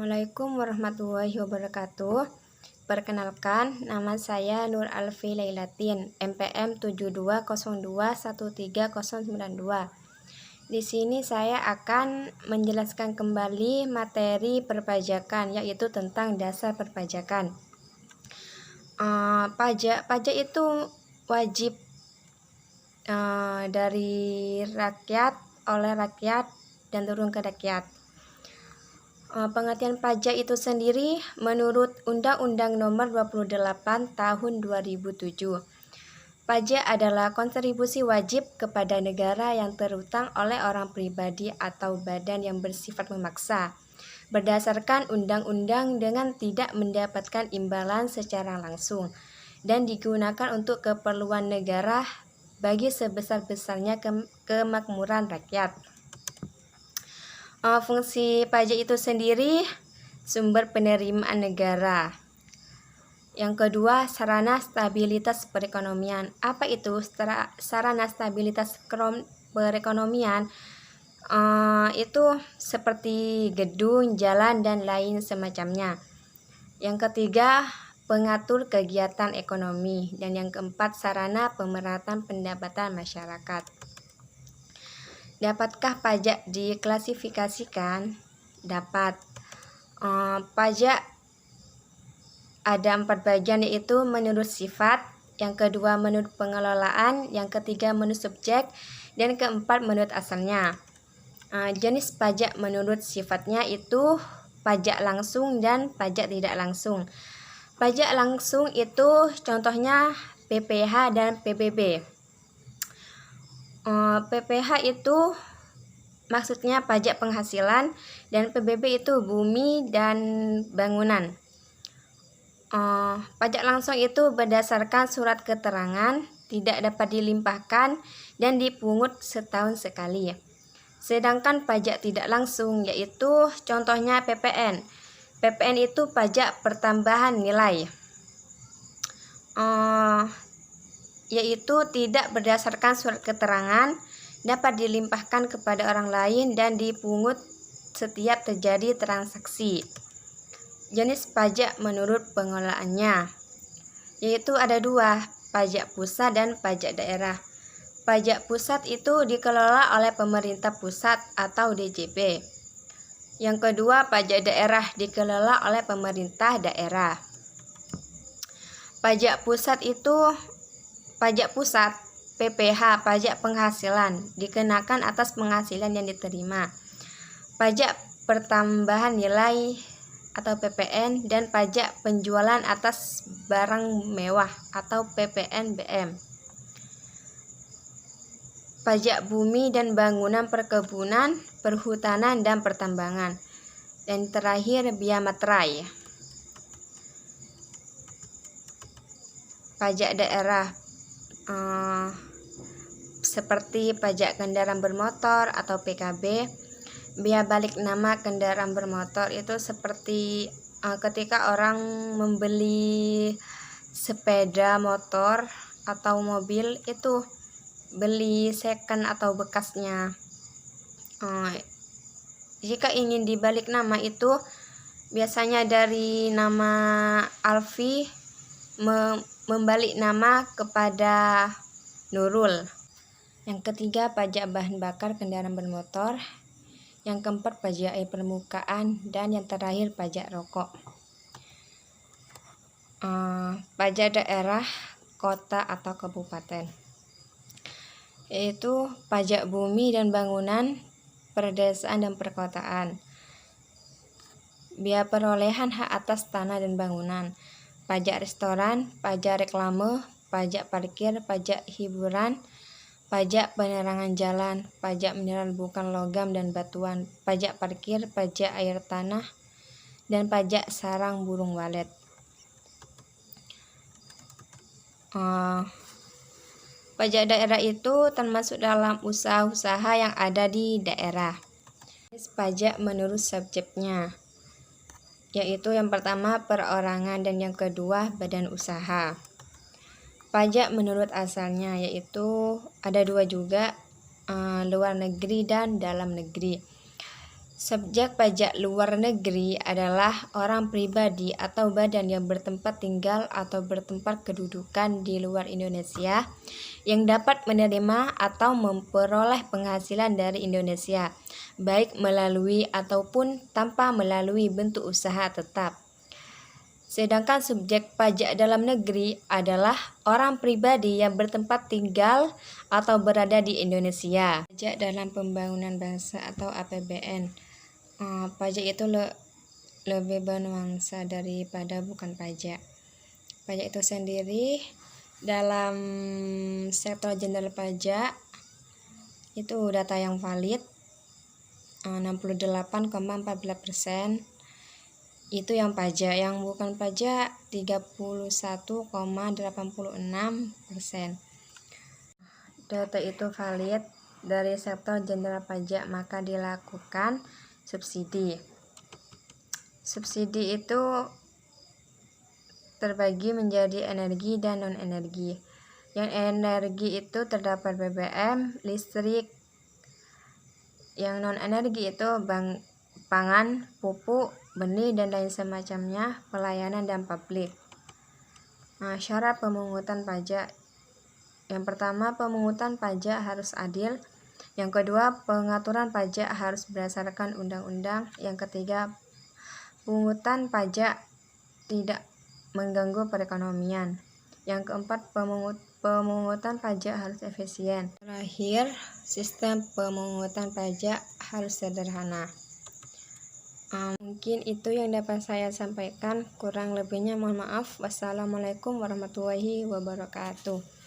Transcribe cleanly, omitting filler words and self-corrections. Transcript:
Assalamualaikum warahmatullahi wabarakatuh. Perkenalkan, nama saya Nur Alfi Lailatin, MPM 7202130092. Di sini saya akan menjelaskan kembali materi perpajakan, yaitu tentang dasar perpajakan. Pajak itu wajib dari rakyat, oleh rakyat, dan turun ke rakyat. Pengertian pajak itu sendiri menurut Undang-Undang Nomor 28 Tahun 2007. Pajak adalah kontribusi wajib kepada negara yang terutang oleh orang pribadi atau badan yang bersifat memaksa, berdasarkan undang-undang dengan tidak mendapatkan imbalan secara langsung, dan digunakan untuk keperluan negara bagi sebesar-besarnya kemakmuran rakyat. Fungsi pajak itu sendiri sumber penerimaan negara. Yang kedua, sarana stabilitas perekonomian. Apa itu sarana stabilitas perekonomian? Itu seperti gedung, jalan, dan lain semacamnya. Yang ketiga, pengatur kegiatan ekonomi. Dan yang keempat, sarana pemerataan pendapatan masyarakat. Dapatkah pajak diklasifikasikan? Dapat. Pajak ada 4 bagian, yaitu menurut sifat, yang kedua menurut pengelolaan, yang ketiga menurut subjek, dan keempat menurut asalnya. Jenis pajak menurut sifatnya itu pajak langsung dan pajak tidak langsung. Pajak langsung itu contohnya PPh dan PBB. PPh itu maksudnya pajak penghasilan, dan PBB itu bumi dan bangunan. Pajak langsung itu berdasarkan surat keterangan, tidak dapat dilimpahkan, dan dipungut setahun sekali. Sedangkan pajak tidak langsung yaitu contohnya PPN. PPN itu pajak pertambahan nilai, yaitu tidak berdasarkan surat keterangan, dapat dilimpahkan kepada orang lain, dan dipungut setiap terjadi transaksi. Jenis pajak menurut pengelolaannya, yaitu ada 2, pajak pusat dan pajak daerah. Pajak pusat itu dikelola oleh pemerintah pusat atau DJP. Yang kedua, pajak daerah dikelola oleh pemerintah daerah. Pajak pusat itu pajak pusat, PPh, pajak penghasilan, dikenakan atas penghasilan yang diterima. Pajak pertambahan nilai atau PPN, dan pajak penjualan atas barang mewah atau PPNBM. Pajak bumi dan bangunan perkebunan, perhutanan, dan pertambangan. Dan terakhir, biaya materai. Pajak daerah seperti pajak kendaraan bermotor atau PKB. Biaya balik nama kendaraan bermotor itu seperti ketika orang membeli sepeda motor atau mobil, itu beli second atau bekasnya. Jika ingin dibalik nama itu biasanya dari nama Alfi membalik nama kepada Nurul. Yang ketiga, pajak bahan bakar kendaraan bermotor. Yang keempat, pajak air permukaan, dan yang terakhir pajak rokok. Pajak daerah, kota atau kabupaten, yaitu pajak bumi dan bangunan, perdesaan dan perkotaan. Biaya perolehan hak atas tanah dan bangunan, pajak restoran, pajak reklame, pajak parkir, pajak hiburan, pajak penerangan jalan, pajak mineral bukan logam dan batuan, pajak parkir, pajak air tanah, dan pajak sarang burung walet. Pajak daerah itu termasuk dalam usaha-usaha yang ada di daerah. Pajak menurut subjeknya, yaitu yang pertama perorangan, dan yang kedua badan usaha. Pajak menurut asalnya, yaitu ada 2 juga, luar negeri dan dalam negeri. Subjek pajak luar negeri adalah orang pribadi atau badan yang bertempat tinggal atau bertempat kedudukan di luar Indonesia yang dapat menerima atau memperoleh penghasilan dari Indonesia, baik melalui ataupun tanpa melalui bentuk usaha tetap. Sedangkan subjek pajak dalam negeri adalah orang pribadi yang bertempat tinggal atau berada di Indonesia. Pajak dalam pembangunan bangsa atau APBN. Pajak itu lebih bernuansa daripada bukan pajak. Pajak itu sendiri dalam sektor jenderal pajak itu data yang valid 68,14%. Itu yang pajak, yang bukan pajak 31,86%. Data itu valid dari sektor jenderal pajak, maka dilakukan subsidi. Subsidi itu terbagi menjadi energi dan non-energi. Yang energi itu terdapat BBM, listrik. Yang non-energi itu pangan, pupuk, benih, dan lain semacamnya, pelayanan dan publik. Syarat pemungutan pajak. Yang pertama, pemungutan pajak harus adil. Yang kedua, pengaturan pajak harus berdasarkan undang-undang. Yang ketiga, pungutan pajak tidak mengganggu perekonomian. Yang keempat, pemungutan pajak harus efisien. Terakhir, sistem pemungutan pajak harus sederhana. Mungkin itu yang dapat saya sampaikan. Kurang lebihnya mohon maaf. Wassalamualaikum warahmatullahi wabarakatuh.